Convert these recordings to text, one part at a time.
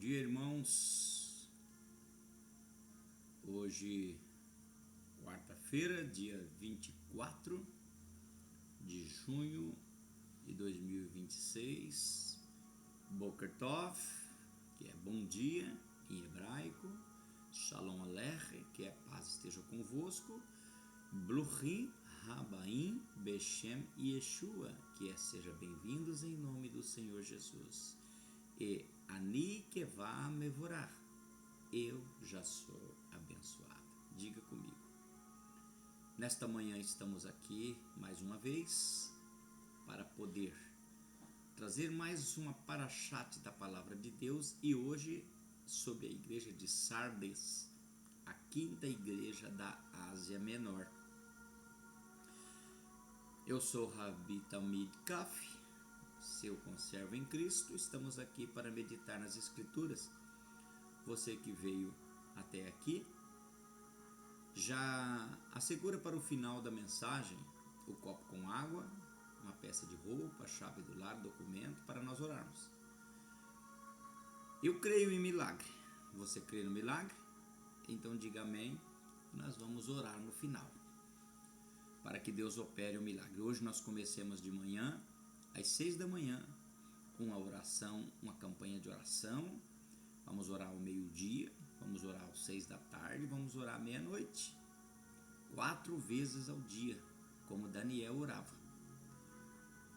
dia, irmãos. Hoje, quarta-feira, dia 24 de junho de 2026. Boker Tov, que é bom dia em hebraico. Shalom Aleichem, que é paz esteja convosco. Bruchim Habaim Beshem Yeshua, que é seja bem-vindos em nome do Senhor Jesus. E Ani Kevá Mevorach, eu já sou abençoado. Diga comigo. Nesta manhã estamos aqui mais uma vez para poder trazer mais uma parashat da palavra de Deus, e hoje sobre a igreja de Sardes, a quinta igreja da Ásia Menor. Eu sou Rabi Talmid Kaf, seu conservo em Cristo. Estamos aqui para meditar nas Escrituras. Você que veio até aqui, já assegura para o final da mensagem o copo com água, uma peça de roupa, a chave do lar, documento para nós orarmos. Eu creio em milagre. Você crê no milagre? Então diga amém. Nós vamos orar no final, para que Deus opere o milagre. Hoje nós comecemos de manhã, às 6 da manhã, com a oração, uma campanha de oração. Vamos orar ao meio-dia, vamos orar às 6 da tarde, vamos orar à meia-noite, 4 vezes ao dia, como Daniel orava.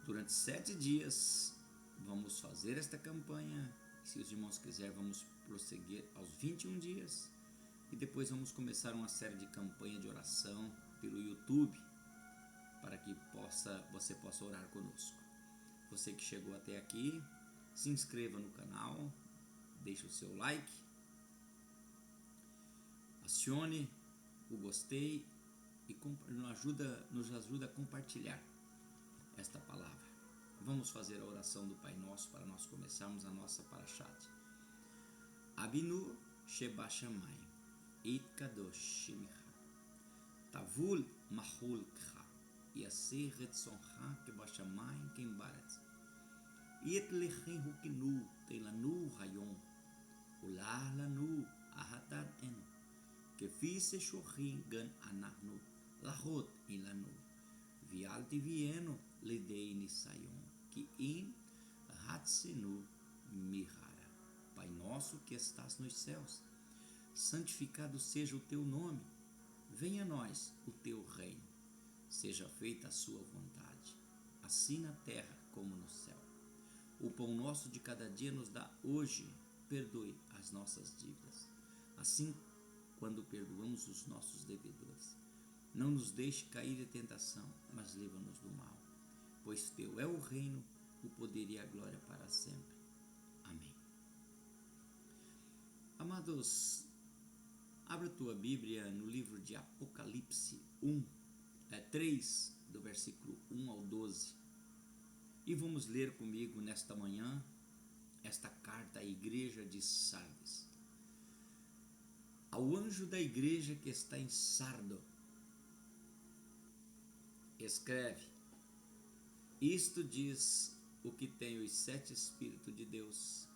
Durante 7 dias vamos fazer esta campanha. Se os irmãos quiserem, vamos prosseguir aos 21 dias. E depois vamos começar uma série de campanha de oração pelo YouTube, para que você possa orar conosco. Você que chegou até aqui, se inscreva no canal, deixe o seu like, acione o gostei e nos ajuda a compartilhar esta palavra. Vamos fazer a oração do Pai Nosso para nós começarmos a nossa parashat. Avinu Shebashamayim, Itkadosh Shemcha, Tavul Mahulcha, Yaseh Retzoncha Kebashamayim Kembaretz, Yet Lechem Hukinu Teilanu Hayom, Ulah Lanu Ahatan Enu, Kefi Seshochin Gan Anahnu, Lahot Ilanu, Vialti Vieno Lidei Nisayon, Ki Im Hatsenu Mihara. Pai nosso que estás nos céus, santificado seja o teu nome. Venha a nós o teu reino. Seja feita a sua vontade, assim na terra como no céu. O pão nosso de cada dia nos dá hoje. Perdoe as nossas dívidas, assim quando perdoamos os nossos devedores. Não nos deixe cair em tentação, mas livra-nos do mal. Pois teu é o reino, o poder e a glória para sempre. Amém. Amados, abra a tua Bíblia no livro de Apocalipse 3, do versículo 1 ao 12. E vamos ler comigo nesta manhã esta carta à igreja de Sardes. Ao anjo da igreja que está em Sardo, escreve: isto diz o que tem os 7 Espíritos de Deus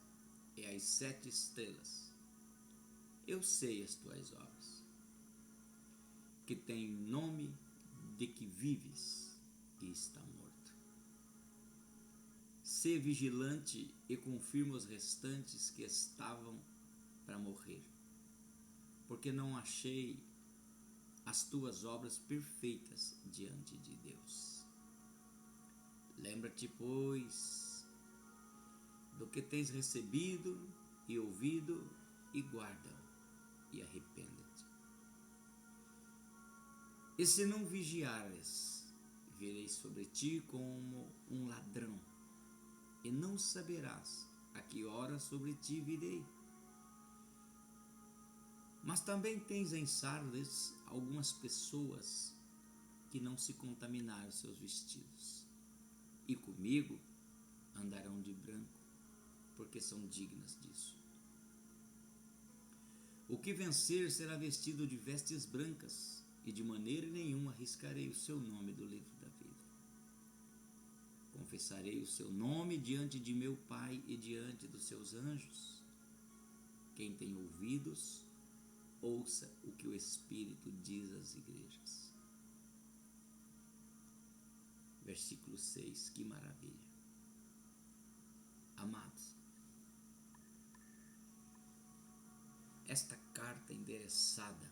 e as 7 estrelas. Eu sei as tuas obras, que tem nome de que vives e está morto. Sê vigilante e confirma os restantes que estavam para morrer, porque não achei as tuas obras perfeitas diante de Deus. Lembra-te, pois, do que tens recebido e ouvido, e guarda, e arrependa-te. E se não vigiares, virei sobre ti como um ladrão, e não saberás a que hora sobre ti virei. Mas também tens em Sardes algumas pessoas que não se contaminaram seus vestidos, e comigo andarão de branco, porque são dignas disso. O que vencer será vestido de vestes brancas, e de maneira nenhuma arriscarei o seu nome do livro da vida. Confessarei o seu nome diante de meu Pai e diante dos seus anjos. Quem tem ouvidos, ouça o que o Espírito diz às igrejas. Versículo 6, que maravilha. Amados, esta carta endereçada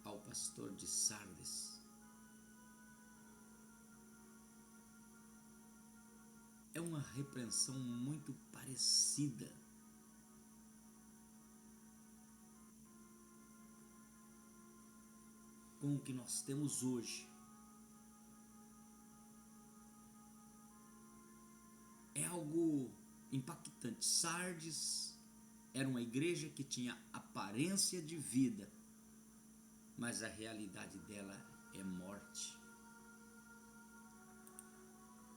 ao pastor de Sardes é uma repreensão muito parecida com o que nós temos hoje. É algo impactante. Sardes era uma igreja que tinha aparência de vida, mas a realidade dela é morte.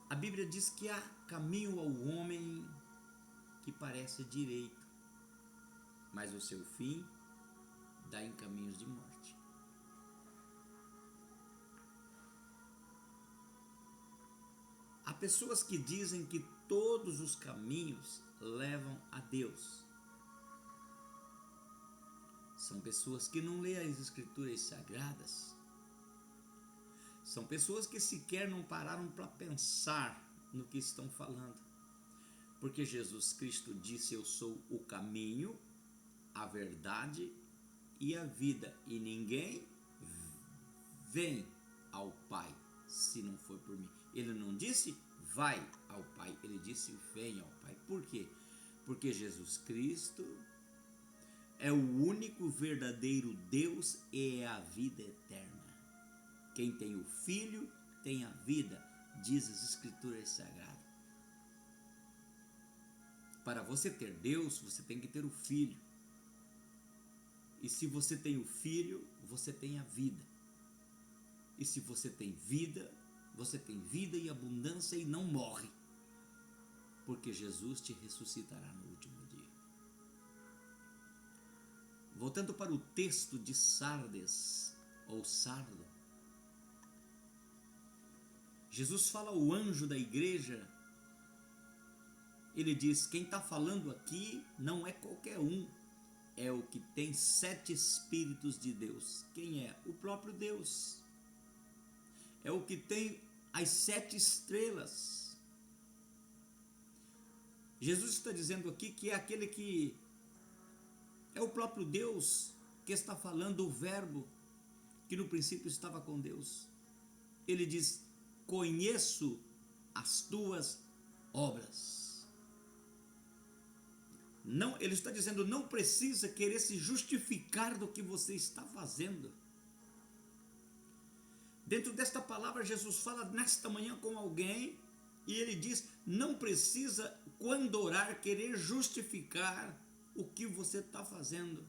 A Bíblia diz que há caminho ao homem que parece direito, mas o seu fim dá em caminhos de morte. Há pessoas que dizem que todos os caminhos levam a Deus. São pessoas que não leem as Escrituras Sagradas. São pessoas que sequer não pararam para pensar no que estão falando. Porque Jesus Cristo disse: eu sou o caminho, a verdade e a vida, e ninguém vem ao Pai se não for por mim. Ele não disse vai ao Pai, ele disse vem ao Pai. Por quê? Porque Jesus Cristo é o único verdadeiro Deus e é a vida eterna. Quem tem o Filho tem a vida, diz as Escrituras Sagradas. Para você ter Deus, você tem que ter o Filho. E se você tem o Filho, você tem a vida. E se você tem vida, você tem vida e abundância e não morre. Porque Jesus te ressuscitará no último dia. Voltando para o texto de Sardes, ou Sardo, Jesus fala ao anjo da igreja. Ele diz: quem está falando aqui não é qualquer um, é o que tem 7 Espíritos de Deus. Quem é? O próprio Deus. É o que tem as 7 estrelas. Jesus está dizendo aqui que é aquele que é o próprio Deus que está falando, o verbo que no princípio estava com Deus. Ele diz: conheço as tuas obras. Não, ele está dizendo, não precisa querer se justificar do que você está fazendo. Dentro desta palavra, Jesus fala nesta manhã com alguém e ele diz: não precisa, quando orar, querer justificar o que você está fazendo.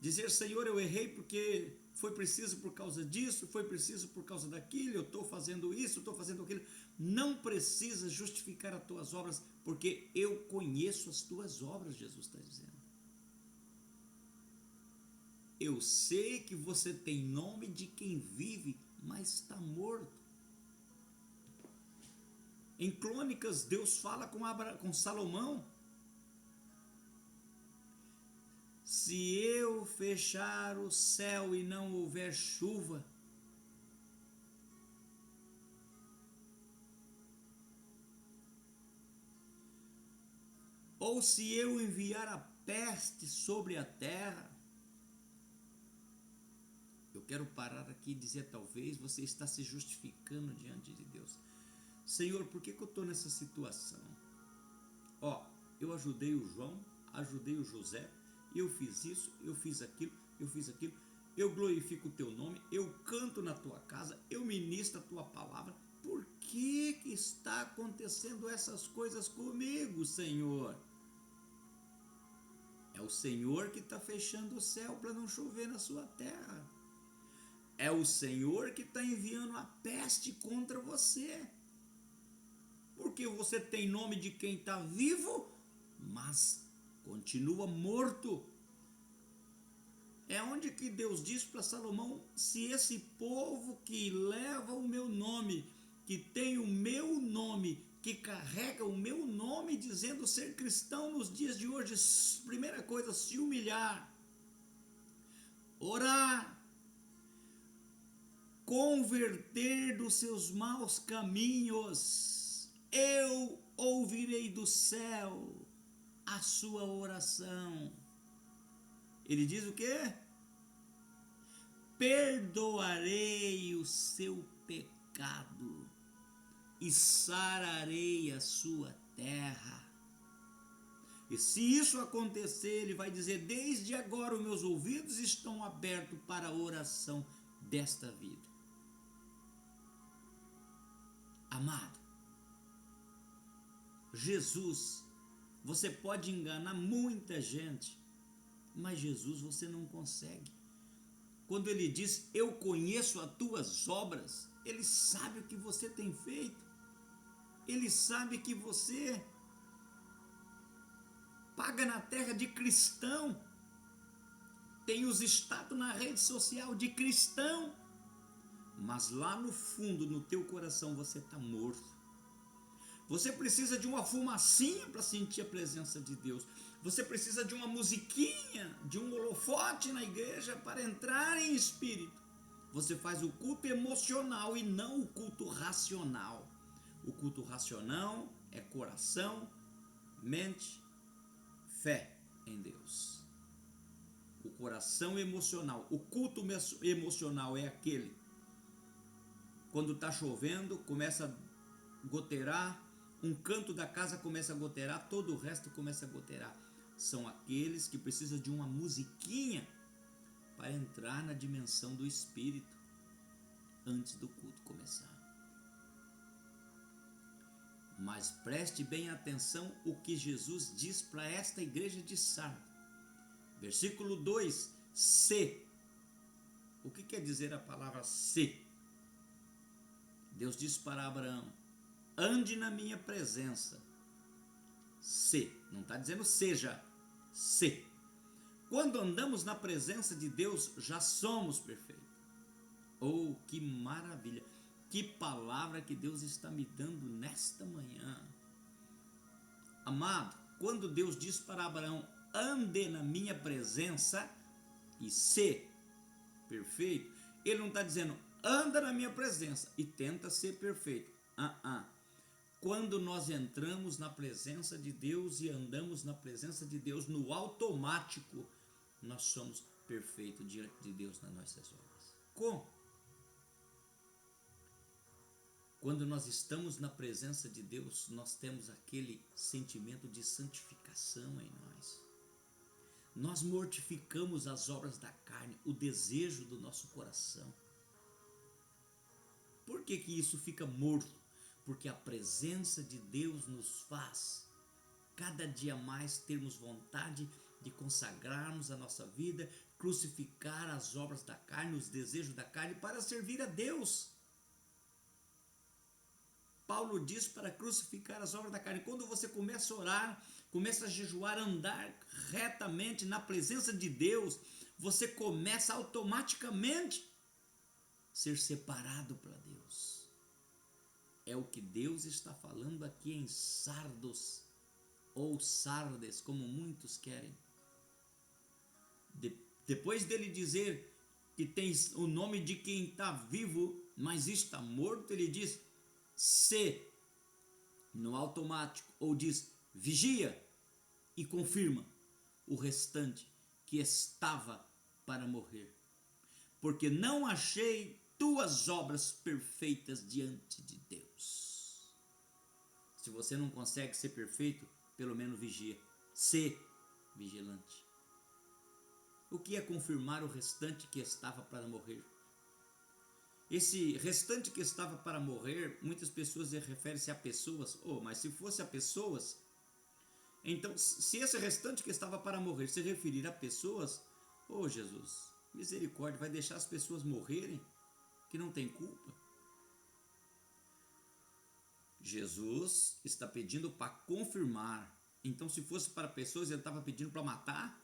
Dizer: Senhor, eu errei porque foi preciso por causa disso, foi preciso por causa daquilo, eu estou fazendo isso, estou fazendo aquilo. Não precisa justificar as tuas obras, porque eu conheço as tuas obras, Jesus está dizendo. Eu sei que você tem nome de quem vive, mas está morto. Em Crônicas, Deus fala com Salomão: se eu fechar o céu e não houver chuva, ou se eu enviar a peste sobre a terra. Eu quero parar aqui e dizer: talvez você está se justificando diante de Deus. Senhor, por que eu estou nessa situação? Eu ajudei o João, ajudei o José, eu fiz isso, eu fiz aquilo, eu glorifico o teu nome, eu canto na tua casa, eu ministro a tua palavra. Por que está acontecendo essas coisas comigo, Senhor? É o Senhor que está fechando o céu para não chover na sua terra. É o Senhor que está enviando a peste contra você. Porque você tem nome de quem está vivo, mas continua morto. É onde que Deus diz para Salomão: se esse povo que leva o meu nome, que tem o meu nome, que carrega o meu nome dizendo ser cristão nos dias de hoje, primeira coisa, se humilhar, orar, converter dos seus maus caminhos, eu ouvirei do céu a sua oração. Ele diz o quê? Perdoarei o seu pecado e sararei a sua terra. E se isso acontecer, ele vai dizer: desde agora os meus ouvidos estão abertos para a oração desta vida. Amado, Jesus, você pode enganar muita gente, mas Jesus você não consegue. Quando ele diz: eu conheço as tuas obras, ele sabe o que você tem feito. Ele sabe que você paga na terra de cristão, tem os status na rede social de cristão, mas lá no fundo, no teu coração, você está morto. Você precisa de uma fumacinha para sentir a presença de Deus. Você precisa de uma musiquinha, de um holofote na igreja para entrar em espírito. Você faz o culto emocional e não o culto racional. O culto racional é coração, mente, fé em Deus. O coração emocional, o culto emocional é aquele quando está chovendo, começa a goteirar, um canto da casa começa a goteirar, todo o resto começa a goteirar. São aqueles que precisam de uma musiquinha para entrar na dimensão do Espírito antes do culto começar. Mas preste bem atenção o que Jesus diz para esta igreja de Sardes. Versículo 2, se. O que quer dizer a palavra se? Deus diz para Abraão: ande na minha presença. Se, não está dizendo seja, se. Quando andamos na presença de Deus, já somos perfeitos. Oh, que maravilha! Que palavra que Deus está me dando nesta manhã. Amado, quando Deus diz para Abraão: ande na minha presença e se perfeito, ele não está dizendo anda na minha presença e tenta ser perfeito. Quando nós entramos na presença de Deus e andamos na presença de Deus no automático, nós somos perfeitos diante de Deus nas nossas obras. Como? Quando nós estamos na presença de Deus, nós temos aquele sentimento de santificação em nós. Nós mortificamos as obras da carne, o desejo do nosso coração. Por que isso fica morto? Porque a presença de Deus nos faz cada dia mais termos vontade de consagrarmos a nossa vida, crucificar as obras da carne, os desejos da carne, para servir a Deus. Paulo diz para crucificar as obras da carne. Quando você começa a orar, começa a jejuar, andar retamente na presença de Deus, você começa automaticamente a ser separado para Deus. É o que Deus está falando aqui em Sardos, ou Sardes, como muitos querem. Depois dele dizer que tem o nome de quem está vivo, mas está morto, ele diz se no automático, ou diz vigia e confirma o restante que estava para morrer, porque não achei tuas obras perfeitas diante de Deus. Se você não consegue ser perfeito, pelo menos vigia, se vigilante. O que é confirmar o restante que estava para morrer? Esse restante que estava para morrer, muitas pessoas referem-se a pessoas. Mas se fosse a pessoas, então se esse restante que estava para morrer se referir a pessoas, Jesus, misericórdia, vai deixar as pessoas morrerem que não tem culpa? Jesus está pedindo para confirmar. Então, se fosse para pessoas, ele estava pedindo para matar?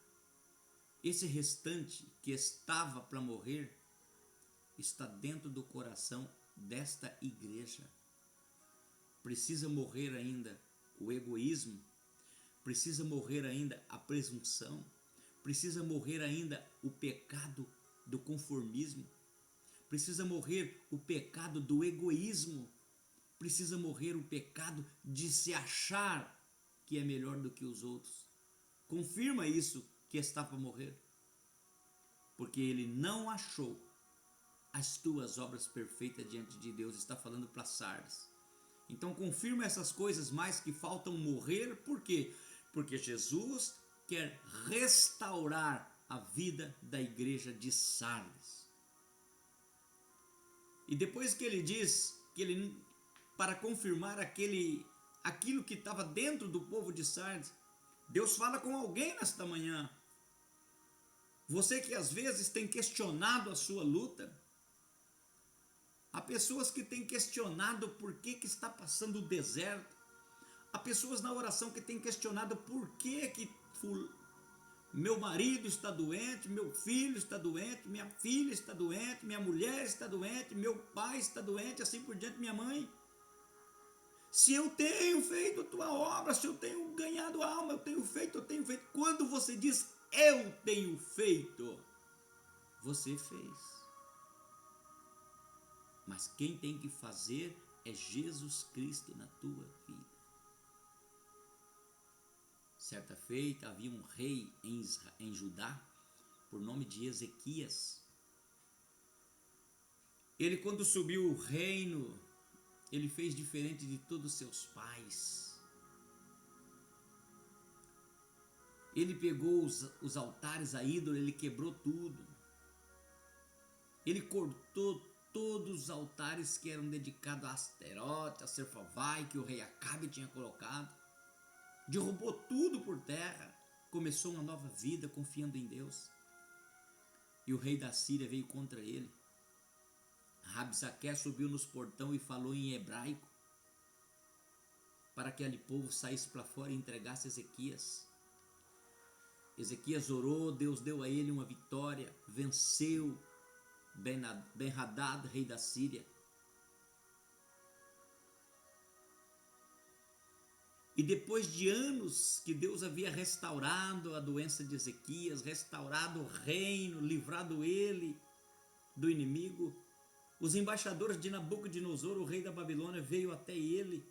Esse restante que estava para morrer está dentro do coração desta igreja. precisa morrer ainda o egoísmo, precisa morrer ainda a presunção, precisa morrer ainda o pecado do conformismo, precisa morrer o pecado do egoísmo, precisa morrer o pecado de se achar que é melhor do que os outros. Confirma isso que está para morrer, porque ele não achou as tuas obras perfeitas diante de Deus. Está falando para Sardes. Então confirma essas coisas mais que faltam morrer. Por quê? Porque Jesus quer restaurar a vida da igreja de Sardes. E depois que ele diz que ele, para confirmar aquilo que estava dentro do povo de Sardes, Deus fala com alguém nesta manhã. Você que às vezes tem questionado a sua luta, há pessoas que têm questionado por que está passando o deserto, há pessoas na oração que têm questionado por que meu marido está doente, meu filho está doente, minha filha está doente, minha mulher está doente, meu pai está doente, assim por diante, minha mãe. Se eu tenho feito a tua obra, se eu tenho ganhado alma, eu tenho feito. Quando você diz eu tenho feito, você fez. Mas quem tem que fazer é Jesus Cristo na tua vida. Certa feita havia um rei em Judá, por nome de Ezequias. Ele, quando subiu o reino, ele fez diferente de todos os seus pais. Ele pegou os altares a ídolo, ele quebrou tudo. Ele cortou todos os altares que eram dedicados a Asterote, a Serfavai, que o rei Acabe tinha colocado. Derrubou tudo por terra. Começou uma nova vida confiando em Deus. E o rei da Síria veio contra ele. Rabsaque subiu nos portão e falou em hebraico, para que aquele povo saísse para fora e entregasse Ezequias. Ezequias orou, Deus deu a ele uma vitória, venceu Ben-Hadad, rei da Síria. E depois de anos que Deus havia restaurado a doença de Ezequias, restaurado o reino, livrado ele do inimigo, os embaixadores de Nabucodonosor, o rei da Babilônia, veio até ele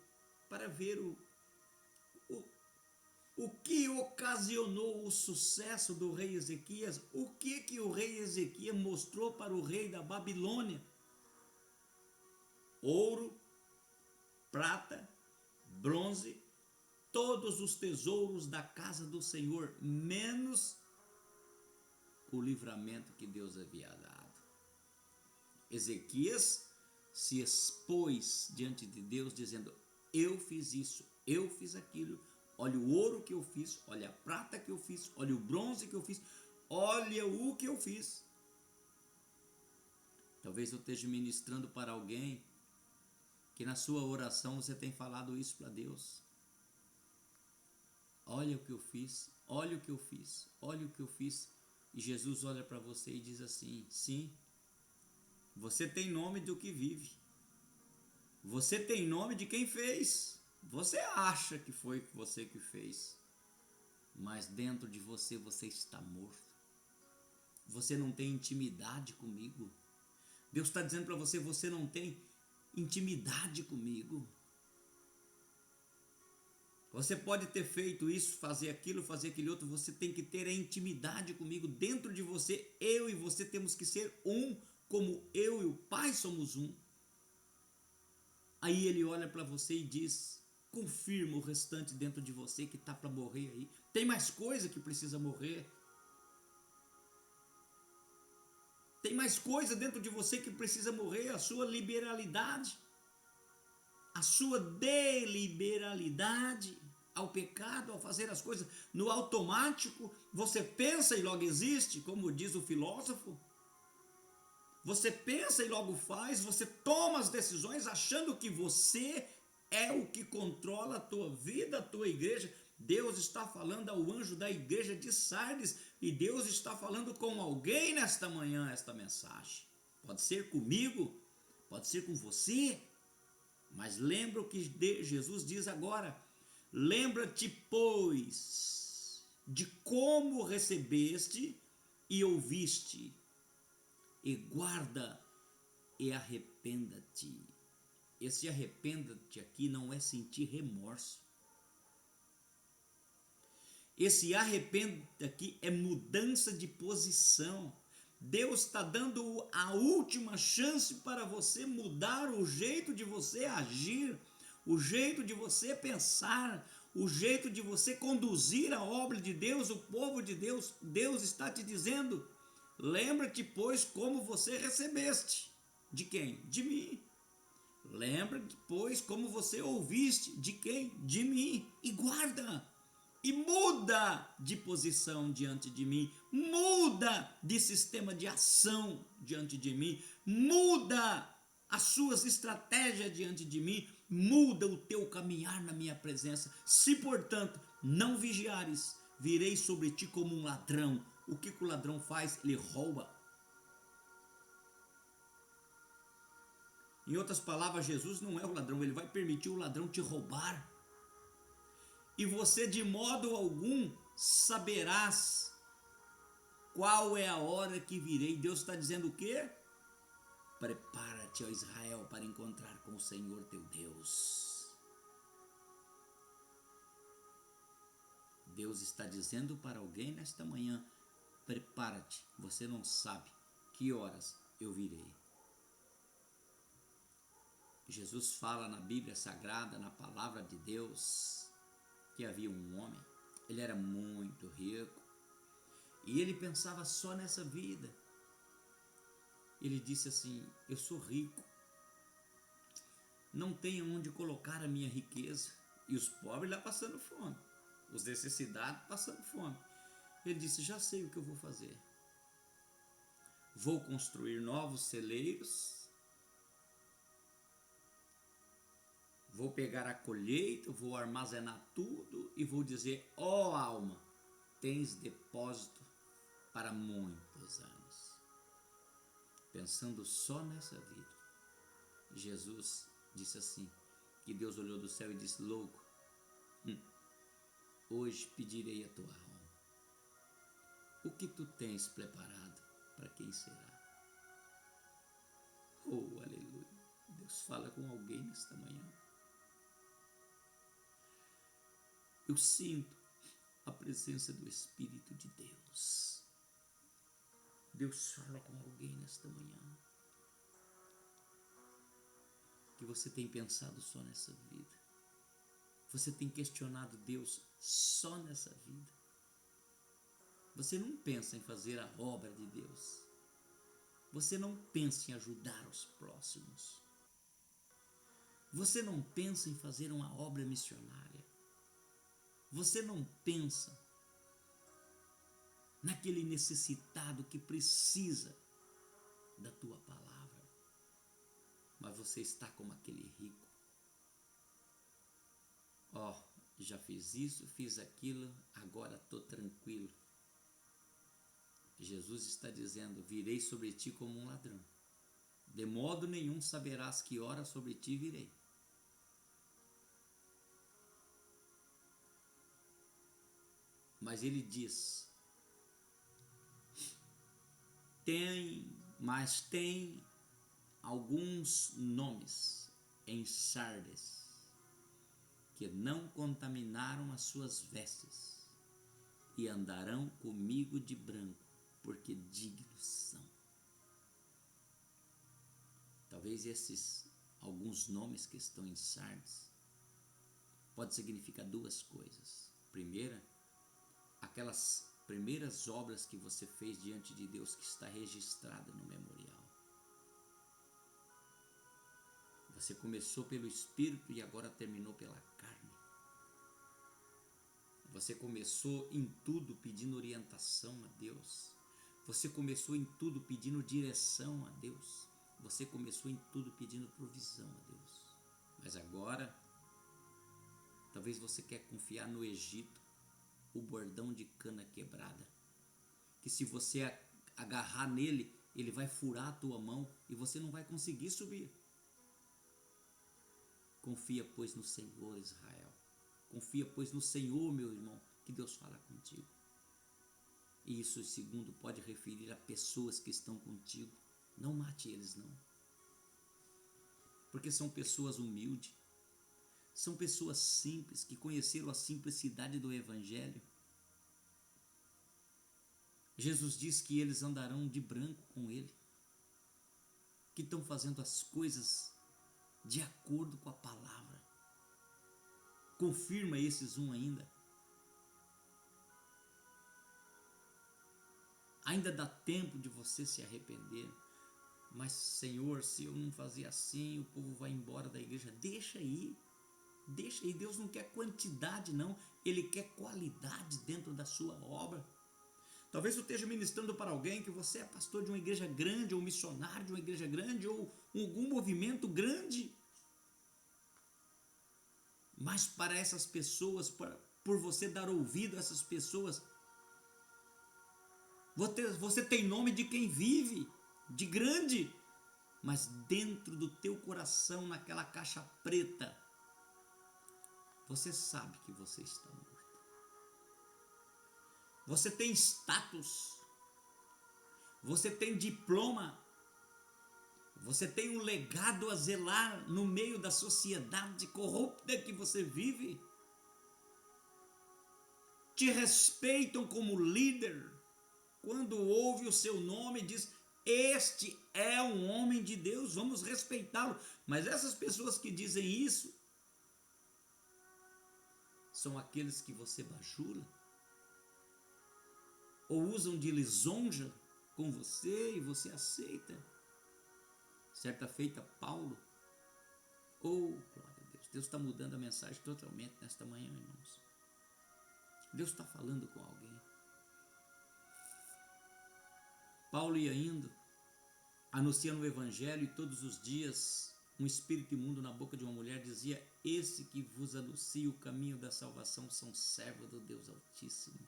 para ver o que ocasionou o sucesso do rei Ezequias, o que o rei Ezequias mostrou para o rei da Babilônia. Ouro, prata, bronze, todos os tesouros da casa do Senhor, menos o livramento que Deus havia dado. Ezequias se expôs diante de Deus dizendo: eu fiz isso, eu fiz aquilo, olha o ouro que eu fiz, olha a prata que eu fiz, olha o bronze que eu fiz, olha o que eu fiz. Talvez eu esteja ministrando para alguém que na sua oração você tem falado isso para Deus. Olha o que eu fiz, olha o que eu fiz, olha o que eu fiz. E Jesus olha para você e diz assim: sim, você tem nome do que vive, você tem nome de quem fez. Você acha que foi você que fez, mas dentro de você, você está morto. Você não tem intimidade comigo. Deus está dizendo para você: você não tem intimidade comigo. Você pode ter feito isso, fazer aquilo, fazer aquele outro. Você tem que ter a intimidade comigo. Dentro de você, eu e você temos que ser um, como eu e o Pai somos um. Aí ele olha para você e diz: confirma o restante dentro de você que está para morrer aí. Tem mais coisa que precisa morrer. Tem mais coisa dentro de você que precisa morrer. A sua liberalidade, a sua deliberalidade ao pecado, ao fazer as coisas no automático. Você pensa e logo existe, como diz o filósofo. Você pensa e logo faz. Você toma as decisões achando que você é o que controla a tua vida, a tua igreja. Deus está falando ao anjo da igreja de Sardes, e Deus está falando com alguém nesta manhã esta mensagem. Pode ser comigo, pode ser com você, Mas lembra o que Jesus diz agora: lembra-te, pois, de como recebeste e ouviste, e guarda e arrependa-te. Esse arrependa-te aqui não é sentir remorso. Esse arrependa-te aqui é mudança de posição. Deus está dando a última chance para você mudar o jeito de você agir, o jeito de você pensar, o jeito de você conduzir a obra de Deus, o povo de Deus. Deus está te dizendo: lembra-te, pois, como você recebeste. De quem? De mim. Lembra-te, pois, como você ouviste. De quem? De mim. E guarda. E muda de posição diante de mim, muda de sistema de ação diante de mim, muda as suas estratégias diante de mim, muda o teu caminhar na minha presença. Se, portanto, não vigiares, virei sobre ti como um ladrão. O que o ladrão faz? Ele rouba. Em outras palavras, Jesus não é o ladrão, ele vai permitir o ladrão te roubar. E você de modo algum saberás qual é a hora que virei. Deus está dizendo o quê? Prepara-te, ó Israel, para encontrar com o Senhor teu Deus. Deus está dizendo para alguém nesta manhã: prepara-te, você não sabe que horas eu virei. Jesus fala na Bíblia Sagrada, na palavra de Deus, que havia um homem, ele era muito rico, e ele pensava só nessa vida. Ele disse assim: eu sou rico, não tenho onde colocar a minha riqueza, e os pobres lá passando fome, os necessitados passando fome. Ele disse: já sei o que eu vou fazer, vou construir novos celeiros, vou pegar a colheita, vou armazenar tudo e vou dizer: ó alma, tens depósito para muitos anos. Pensando só nessa vida, Jesus disse assim, que Deus olhou do céu e disse: louco, hoje pedirei a tua alma. O que tu tens preparado, para quem será? Oh, aleluia! Deus fala com alguém nesta manhã. Eu sinto a presença do Espírito de Deus. Deus fala com alguém nesta manhã. Que você tem pensado só nessa vida. Você tem questionado Deus só nessa vida. Você não pensa em fazer a obra de Deus. Você não pensa em ajudar os próximos. Você não pensa em fazer uma obra missionária. Você não pensa naquele necessitado que precisa da tua palavra, mas você está como aquele rico. Ó, já fiz isso, fiz aquilo, agora estou tranquilo. Jesus está dizendo: virei sobre ti como um ladrão, de modo nenhum saberás que hora sobre ti virei. Mas ele diz: tem alguns nomes em Sardes que não contaminaram as suas vestes e andarão comigo de branco, porque dignos são. Talvez esses alguns nomes que estão em Sardes pode significar duas coisas. Primeira, aquelas primeiras obras que você fez diante de Deus, que está registrada no memorial. Você começou pelo Espírito e agora terminou pela carne. Você começou em tudo pedindo orientação a Deus. Você começou em tudo pedindo direção a Deus. Você começou em tudo pedindo provisão a Deus. Mas agora, talvez você quer confiar no Egito, o bordão de cana quebrada, que se você agarrar nele, ele vai furar a tua mão e você não vai conseguir subir. Confia, pois, no Senhor, Israel. Confia, pois, no Senhor, meu irmão, que Deus fala contigo. E isso, segundo, pode referir a pessoas que estão contigo. Não mate eles, não. Porque são pessoas humildes. São pessoas simples, que conheceram a simplicidade do Evangelho. Jesus diz que eles andarão de branco com Ele. Que estão fazendo as coisas de acordo com a palavra. Confirma esses ainda. Ainda dá tempo de você se arrepender. Mas, Senhor, se eu não fazer assim, o povo vai embora da igreja. Deixa aí. Deixa aí. Deus não quer quantidade, não. Ele quer qualidade dentro da sua obra. Talvez eu esteja ministrando para alguém que você é pastor de uma igreja grande, ou missionário de uma igreja grande, ou algum movimento grande. Mas para essas pessoas, por você dar ouvido a essas pessoas, você tem nome de quem vive, de grande, mas dentro do teu coração, naquela caixa preta, você sabe que você está morto. Você tem status, você tem diploma, você tem um legado a zelar no meio da sociedade corrupta que você vive. Te respeitam como líder. Quando ouve o seu nome, diz: este é um homem de Deus, vamos respeitá-lo. Mas essas pessoas que dizem isso são aqueles que você bajula ou usam de lisonja com você e você aceita. Certa feita, Paulo, glória a Deus, Deus está mudando a mensagem totalmente nesta manhã, irmãos. Deus está falando com alguém. Paulo ia indo, anunciando o Evangelho, e todos os dias um espírito imundo na boca de uma mulher dizia: esse que vos anuncia o caminho da salvação são servos do Deus Altíssimo.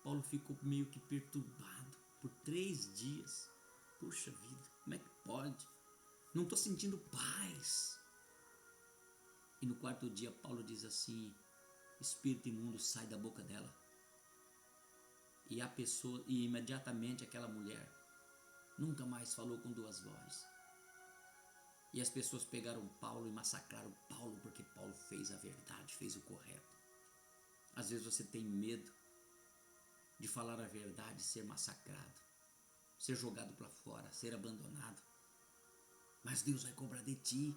Paulo ficou meio que perturbado por 3 dias. Puxa vida, como é que pode? Não estou sentindo paz. E no 4º dia Paulo diz assim: espírito imundo, sai da boca dela. E a pessoa, e imediatamente aquela mulher nunca mais falou com 2 vozes. E as pessoas pegaram Paulo e massacraram Paulo, porque Paulo fez a verdade, fez o correto. Às vezes você tem medo de falar a verdade e ser massacrado, ser jogado para fora, ser abandonado. Mas Deus vai cobrar de ti.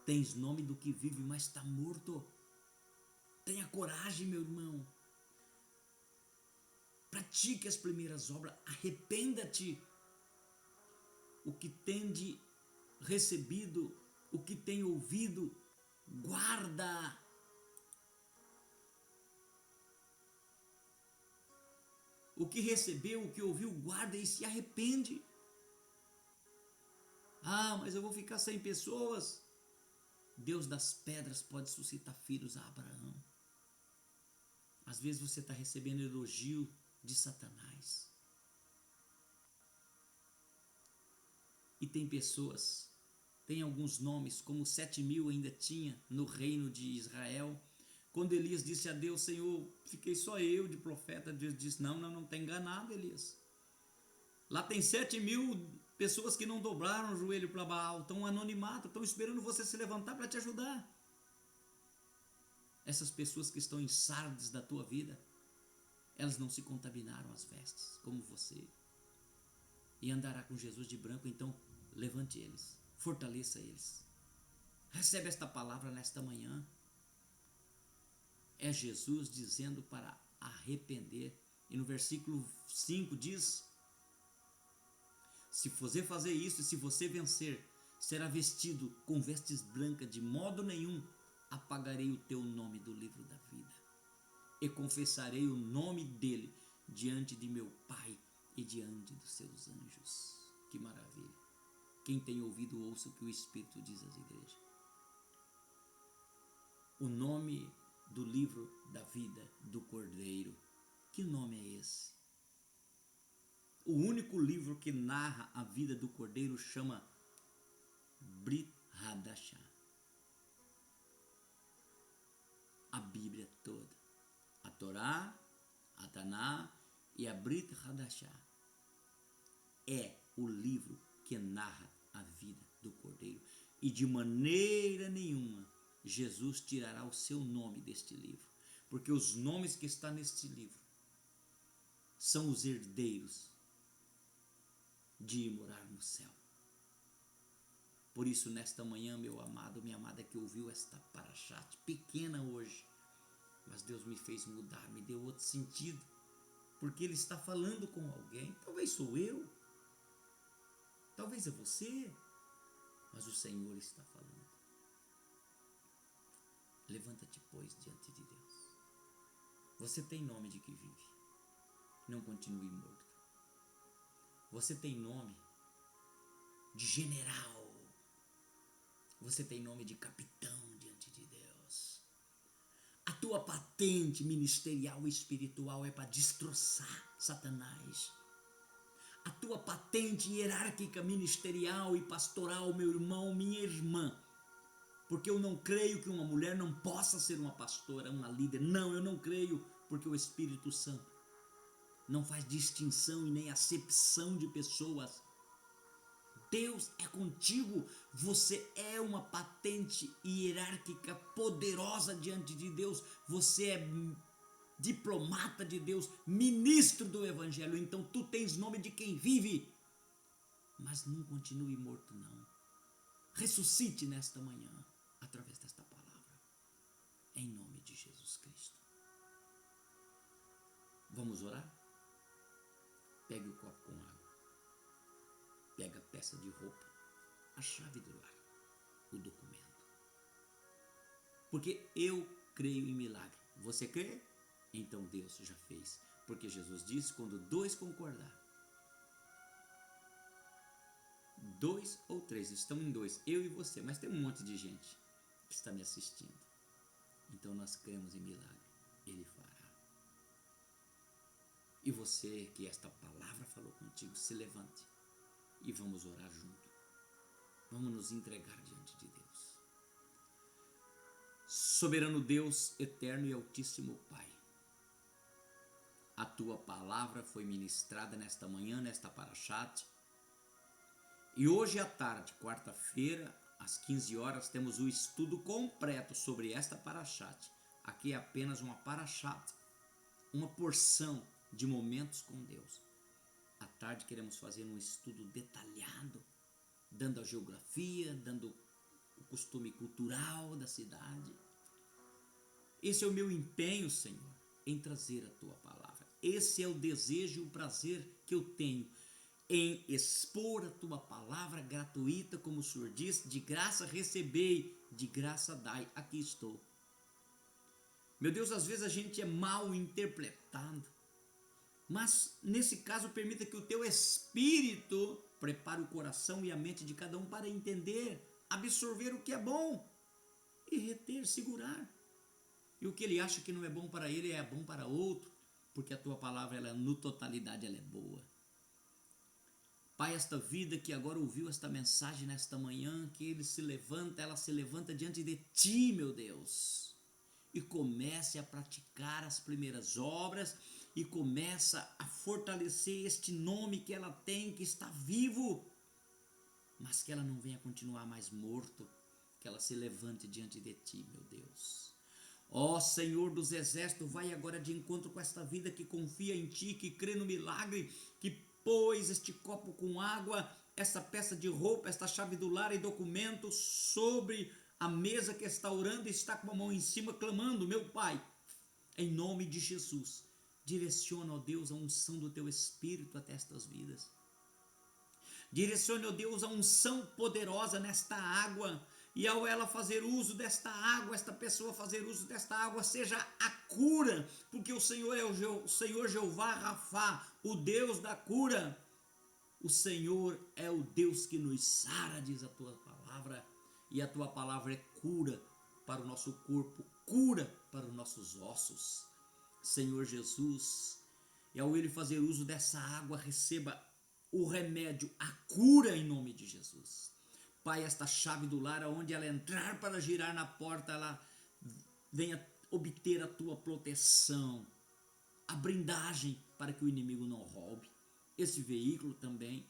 Tens nome do que vive, mas está morto. Tenha coragem, meu irmão. Pratique as primeiras obras, arrependa-te. O que tem recebido, o que tem ouvido, guarda. O que recebeu, o que ouviu, guarda e se arrepende. Ah, mas eu vou ficar sem pessoas. Deus das pedras pode suscitar filhos a Abraão. Às vezes você está recebendo elogio de Satanás. E tem pessoas, tem alguns nomes, como 7.000 ainda tinha no reino de Israel. Quando Elias disse a Deus: Senhor, fiquei só eu de profeta, Deus disse: não está enganado, Elias. Lá tem 7.000 pessoas que não dobraram o joelho para Baal, estão anonimato, estão esperando você se levantar para te ajudar. Essas pessoas que estão em Sardes da tua vida, elas não se contaminaram as vestes, como você. E andará com Jesus de branco, então levante eles, fortaleça eles. Recebe esta palavra nesta manhã. É Jesus dizendo para arrepender. E no versículo 5 diz: se você fazer isso, e se você vencer, será vestido com vestes brancas, de modo nenhum apagarei o teu nome do livro da vida, e confessarei o nome dele diante de meu Pai e diante dos seus anjos. Que maravilha! Quem tem ouvido, ouça o que o Espírito diz às igrejas. O nome do livro da vida do Cordeiro, que nome é esse? O único livro que narra a vida do Cordeiro chama Brit Hadashah. toda. A Torá, a Taná e a Brit Hadashah é o livro que narra a vida do Cordeiro. E de maneira nenhuma Jesus tirará o seu nome deste livro, porque os nomes que estão neste livro são os herdeiros de ir morar no céu. Por isso, nesta manhã, meu amado, minha amada, que ouviu esta paraxá pequena hoje, mas Deus me fez mudar, me deu outro sentido, porque Ele está falando com alguém. Talvez sou eu, talvez é você, mas o Senhor está falando. Levanta-te, pois, diante de Deus. Você tem nome de que vive, não continue morto. Você tem nome de general, você tem nome de capitão diante de Deus. A tua patente ministerial e espiritual é para destroçar Satanás. A tua patente hierárquica, ministerial e pastoral, meu irmão, minha irmã, porque eu não creio que uma mulher não possa ser uma pastora, uma líder. Não, eu não creio, porque o Espírito Santo não faz distinção e nem acepção de pessoas. Deus é contigo, você é uma patente hierárquica poderosa diante de Deus, você é diplomata de Deus, ministro do Evangelho, então tu tens nome de quem vive, mas não continue morto não, ressuscite nesta manhã, através desta palavra, em nome de Jesus Cristo. Vamos orar? Pegue o copo com água, pega a peça de roupa, a chave do lar, o documento. Porque eu creio em milagre. Você crê? Então Deus já fez. Porque Jesus disse, quando dois concordar, 2 ou 3, estão em 2, eu e você, mas tem um monte de gente que está me assistindo. Então nós cremos em milagre, Ele fará. E você que esta palavra falou contigo, se levante e vamos orar junto. Vamos nos entregar diante de Deus. Soberano Deus, eterno e altíssimo Pai, a tua palavra foi ministrada nesta manhã, nesta paraxá. E hoje à tarde, quarta-feira, às 15 horas, temos o estudo completo sobre esta paraxá. Aqui é apenas uma paraxá, uma porção de momentos com Deus. À tarde queremos fazer um estudo detalhado, dando a geografia, dando o costume cultural da cidade. Esse é o meu empenho, Senhor, em trazer a tua palavra. Esse é o desejo e o prazer que eu tenho em expor a tua palavra gratuita, como o Senhor diz, de graça recebei, de graça dai. Aqui estou. Meu Deus, às vezes a gente é mal interpretado, mas nesse caso permita que o teu Espírito prepare o coração e a mente de cada um para entender, absorver o que é bom e reter, segurar. E o que ele acha que não é bom para ele é bom para outro, porque a tua palavra, ela, no totalidade, ela é boa. Pai, esta vida que agora ouviu esta mensagem nesta manhã, que ele se levanta, ela se levanta diante de ti, meu Deus, e comece a praticar as primeiras obras e começa a fortalecer este nome que ela tem, que está vivo, mas que ela não venha continuar mais morto, que ela se levante diante de ti, meu Deus. Ó Senhor dos exércitos, vai agora de encontro com esta vida que confia em ti, que crê no milagre, que pôs este copo com água, essa peça de roupa, esta chave do lar e documento sobre a mesa, que está orando e está com a mão em cima clamando, meu Pai, em nome de Jesus, direciona, ó Deus, a unção do teu Espírito até estas vidas. Direcione, ó Deus, a unção poderosa nesta água, e ao ela fazer uso desta água, esta pessoa fazer uso desta água, seja a cura, porque o Senhor é o Senhor Jeová Rafá, o Deus da cura. O Senhor é o Deus que nos sara, diz a tua palavra, e a tua palavra é cura para o nosso corpo, cura para os nossos ossos. Senhor Jesus, e ao ele fazer uso dessa água, receba o remédio, a cura em nome de Jesus. Pai, esta chave do lar, onde ela entrar para girar na porta, ela venha obter a tua proteção, a blindagem para que o inimigo não roube. Esse veículo também.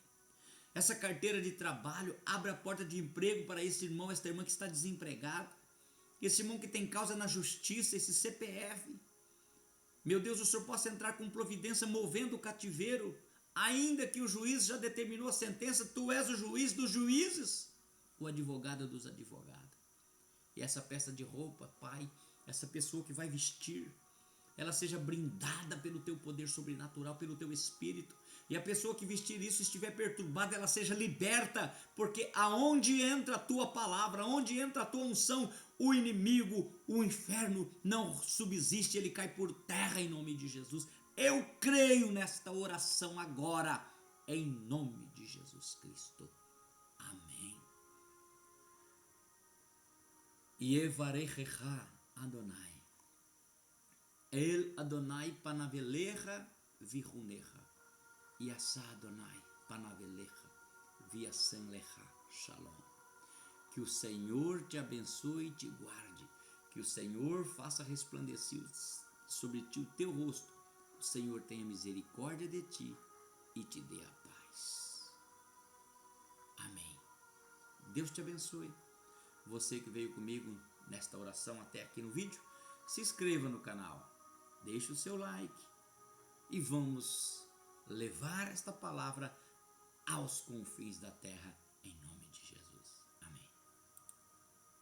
Essa carteira de trabalho abre a porta de emprego para esse irmão, esta irmã que está desempregado. Esse irmão que tem causa na justiça, esse CPF. Meu Deus, o Senhor possa entrar com providência movendo o cativeiro, ainda que o juiz já determinou a sentença, tu és o juiz dos juízes, o advogado dos advogados. E essa peça de roupa, Pai, essa pessoa que vai vestir, ela seja brindada pelo teu poder sobrenatural, pelo teu espírito. E a pessoa que vestir isso estiver perturbada, ela seja liberta, porque aonde entra a tua palavra, aonde entra a tua unção, o inimigo, o inferno não subsiste, ele cai por terra em nome de Jesus. Eu creio nesta oração agora, em nome de Jesus Cristo. Amém. Yevarechecha Adonai. El Adonai panavelecha vihunecha. Yasa Adonai panavelecha viasanlecha shalom. Que o Senhor te abençoe e te guarde. Que o Senhor faça resplandecer sobre ti o teu rosto. O Senhor tenha misericórdia de ti e te dê a paz. Amém. Deus te abençoe. Você que veio comigo nesta oração até aqui no vídeo, se inscreva no canal, deixe o seu like e vamos levar esta palavra aos confins da terra em nome